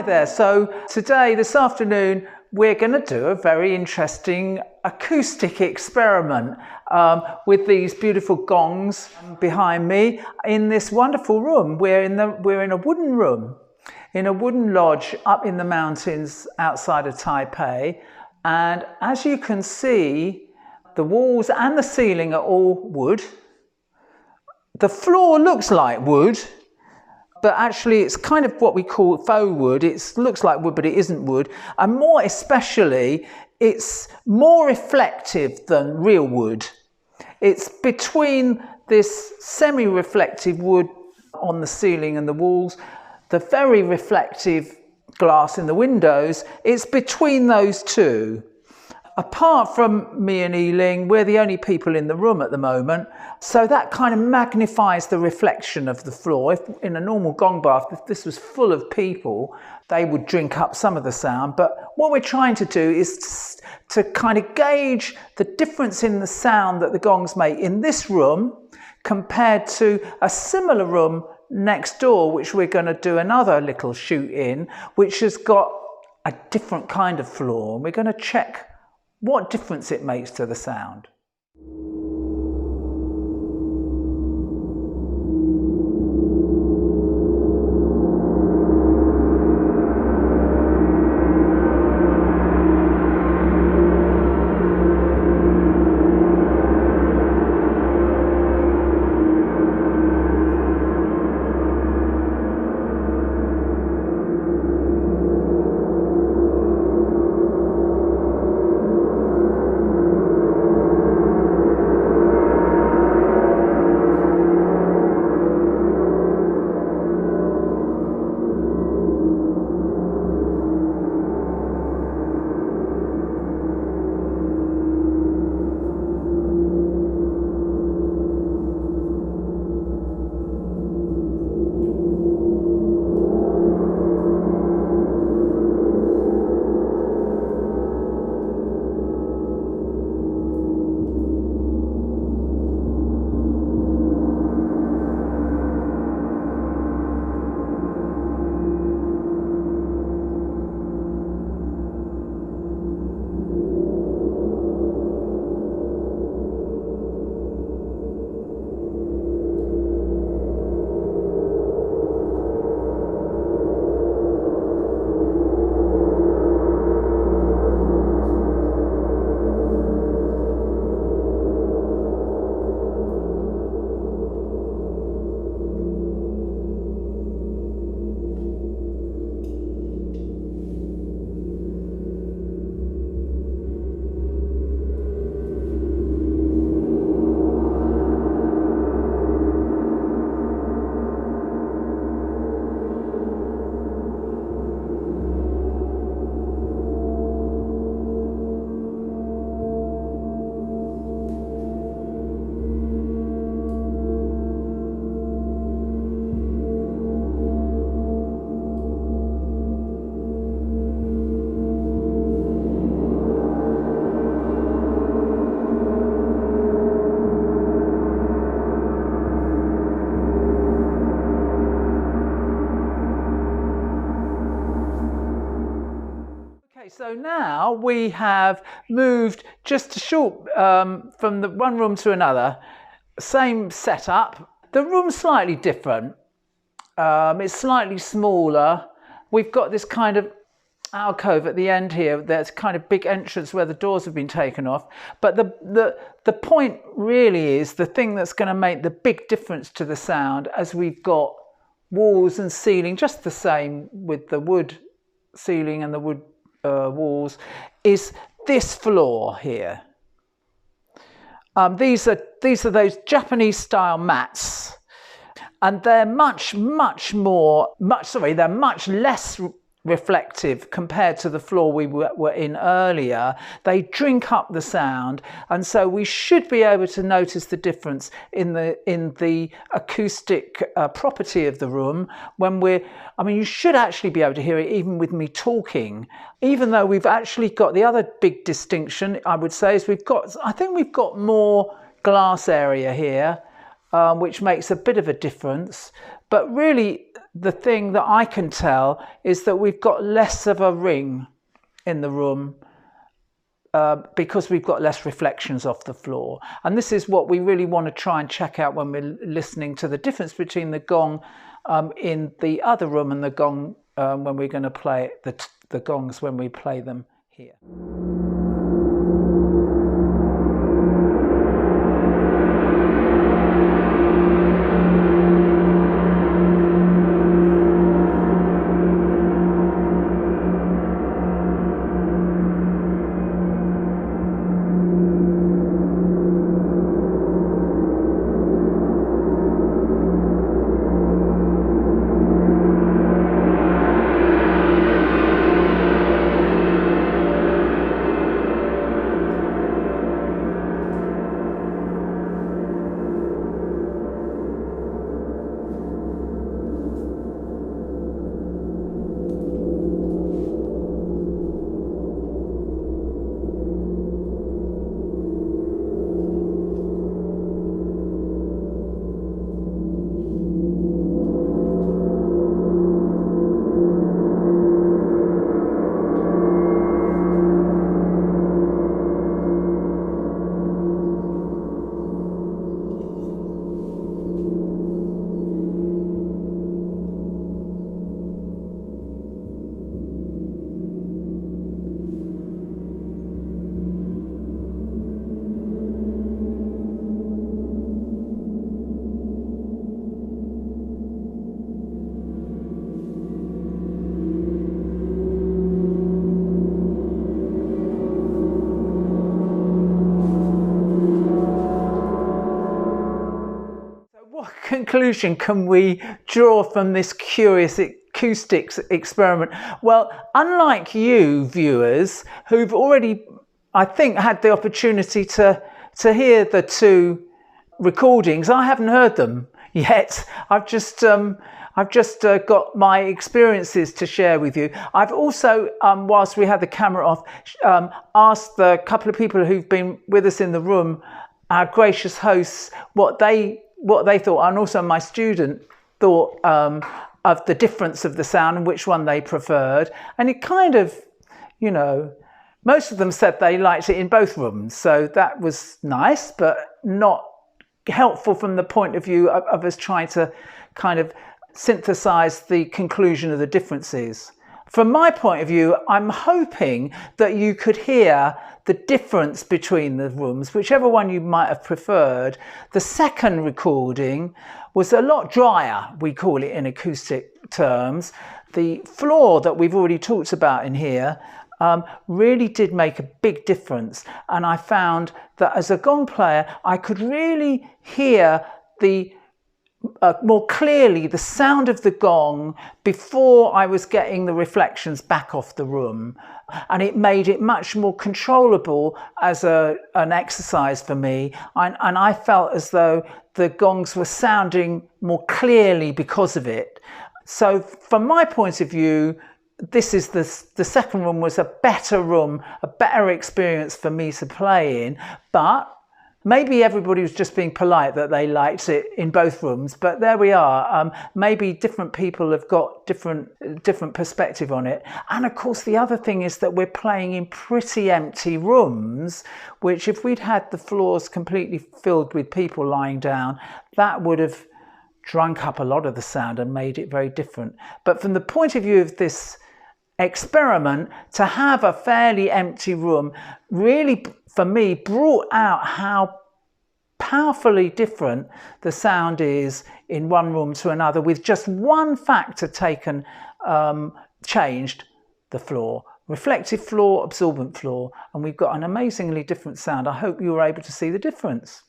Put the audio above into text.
Hi there. So today, this afternoon, we're going to do a very interesting acoustic experiment with these beautiful gongs behind me in this wonderful room. We're in a wooden room, in a wooden lodge up in the mountains outside of Taipei. And as you can see, the walls and the ceiling are all wood. The floor looks like wood, but actually it's kind of what we call faux wood. It looks like wood, but it isn't wood. And more especially, it's more reflective than real wood. It's between this semi-reflective wood on the ceiling and the walls, the very reflective glass in the windows. It's between those two. Apart from me and Yi Ling, we're the only people in the room at the moment. So that kind of magnifies the reflection of the floor. If in a normal gong bath, if this was full of people, they would drink up some of the sound. But what we're trying to do is to kind of gauge the difference in the sound that the gongs make in this room compared to a similar room next door, which we're going to do another little shoot in, which has got a different kind of floor. And we're going to check what difference it makes to the sound. So now we have moved just a short from the one room to another, same setup. The room's slightly different. It's slightly smaller. We've got this kind of alcove at the end here. There's kind of big entrance where the doors have been taken off. But the point really is the thing that's going to make the big difference to the sound, as we've got walls and ceiling just the same with the wood ceiling and the wood walls, is this floor here. These are those Japanese style mats, and they're much less reflective compared to the floor we were in earlier. They drink up the sound, and so we should be able to notice the difference in the acoustic property of the room when you should actually be able to hear it even with me talking, even though we've actually got the other big distinction, I would say, is I think we've got more glass area here, which makes a bit of a difference. But really, the thing that I can tell is that we've got less of a ring in the room because we've got less reflections off the floor. And this is what we really want to try and check out when we're listening to the difference between the gong in the other room and the gong when we're going to play the gongs when we play them here. What conclusion can we draw from this curious acoustics experiment? Well, unlike you viewers who've already, I think, had the opportunity to hear the two recordings, I haven't heard them yet. I've just got my experiences to share with you. I've also, whilst we had the camera off, asked the couple of people who've been with us in the room, our gracious hosts, what they thought, and also my student thought of the difference of the sound and which one they preferred. And it kind of, you know, most of them said they liked it in both rooms. So that was nice, but not helpful from the point of view of us trying to kind of synthesize the conclusion of the differences. From my point of view, I'm hoping that you could hear the difference between the rooms, whichever one you might have preferred. The second recording was a lot drier, we call it in acoustic terms. The floor that we've already talked about in here really did make a big difference. And I found that as a gong player, I could really hear more clearly the sound of the gong before I was getting the reflections back off the room, and it made it much more controllable as an exercise for me, and I felt as though the gongs were sounding more clearly because of it. So from my point of view, this is the second room was a better room, a better experience for me to play in, but maybe everybody was just being polite that they liked it in both rooms, but there we are. Maybe different people have got different perspective on it. And of course, the other thing is that we're playing in pretty empty rooms, which if we'd had the floors completely filled with people lying down, that would have drunk up a lot of the sound and made it very different. But from the point of view of this experiment, to have a fairly empty room really, for me, brought out how powerfully different the sound is in one room to another, with just one factor taken, changed: the floor. Reflective floor, absorbent floor, and we've got an amazingly different sound. I hope you were able to see the difference.